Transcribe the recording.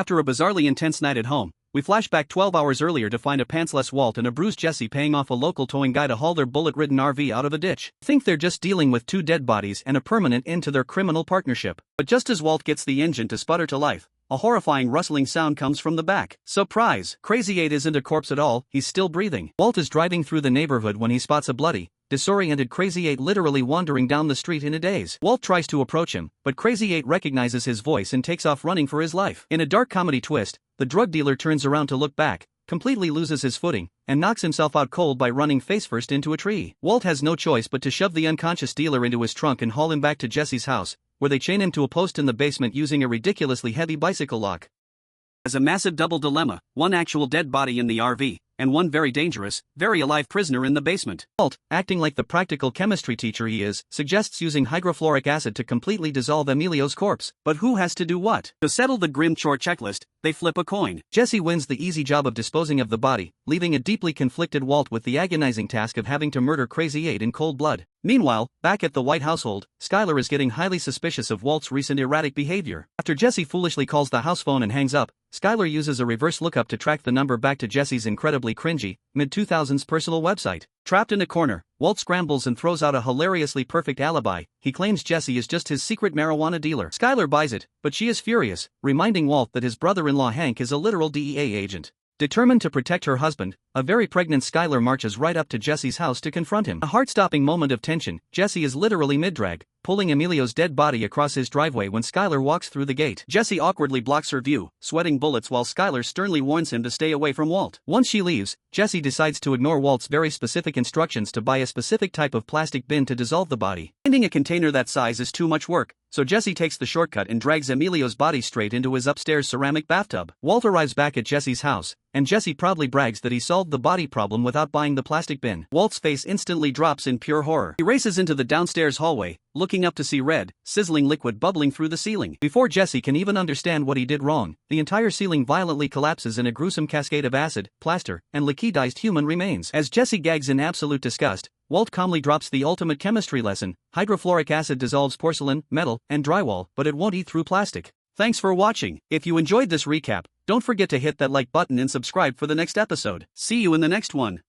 After a bizarrely intense night at home, we flash back 12 hours earlier to find a pantsless Walt and a bruised Jesse paying off a local towing guy to haul their bullet-ridden RV out of a ditch. Think they're just dealing with 2 dead bodies and a permanent end to their criminal partnership. But just as Walt gets the engine to sputter to life, a horrifying rustling sound comes from the back. Surprise! Crazy 8 isn't a corpse at all, he's still breathing. Walt is driving through the neighborhood when he spots a bloody, disoriented Crazy 8 literally wandering down the street in a daze. Walt tries to approach him, but Crazy 8 recognizes his voice and takes off running for his life. In a dark comedy twist, the drug dealer turns around to look back, completely loses his footing, and knocks himself out cold by running face-first into a tree. Walt has no choice but to shove the unconscious dealer into his trunk and haul him back to Jesse's house, where they chain him to a post in the basement using a ridiculously heavy bicycle lock. As a massive double dilemma, one actual dead body in the RV, and one very dangerous, very alive prisoner in the basement. Walt, acting like the practical chemistry teacher he is, suggests using hydrofluoric acid to completely dissolve Emilio's corpse. But who has to do what? To settle the grim chore checklist, they flip a coin. Jesse wins the easy job of disposing of the body, leaving a deeply conflicted Walt with the agonizing task of having to murder Crazy 8 in cold blood. Meanwhile, back at the White household, Skylar is getting highly suspicious of Walt's recent erratic behavior. After Jesse foolishly calls the house phone and hangs up, Skylar uses a reverse lookup to track the number back to Jesse's incredibly cringy, mid-2000s personal website. Trapped in a corner, Walt scrambles and throws out a hilariously perfect alibi. He claims Jesse is just his secret marijuana dealer. Skylar buys it, but she is furious, reminding Walt that his brother-in-law Hank is a literal DEA agent. Determined to protect her husband, a very pregnant Skylar marches right up to Jesse's house to confront him. A heart-stopping moment of tension, Jesse is literally mid-drag, pulling Emilio's dead body across his driveway when Skylar walks through the gate. Jesse awkwardly blocks her view, sweating bullets while Skylar sternly warns him to stay away from Walt. Once she leaves, Jesse decides to ignore Walt's very specific instructions to buy a specific type of plastic bin to dissolve the body. Finding a container that size is too much work, so Jesse takes the shortcut and drags Emilio's body straight into his upstairs ceramic bathtub. Walt arrives back at Jesse's house, and Jesse proudly brags that he solved the body problem without buying the plastic bin. Walt's face instantly drops in pure horror. He races into the downstairs hallway, looking up to see red, sizzling liquid bubbling through the ceiling. Before Jesse can even understand what he did wrong, the entire ceiling violently collapses in a gruesome cascade of acid, plaster, and liquidized human remains. As Jesse gags in absolute disgust, Walt calmly drops the ultimate chemistry lesson: hydrofluoric acid dissolves porcelain, metal, and drywall, but it won't eat through plastic. Thanks for watching. If you enjoyed this recap, don't forget to hit that like button and subscribe for the next episode. See you in the next one.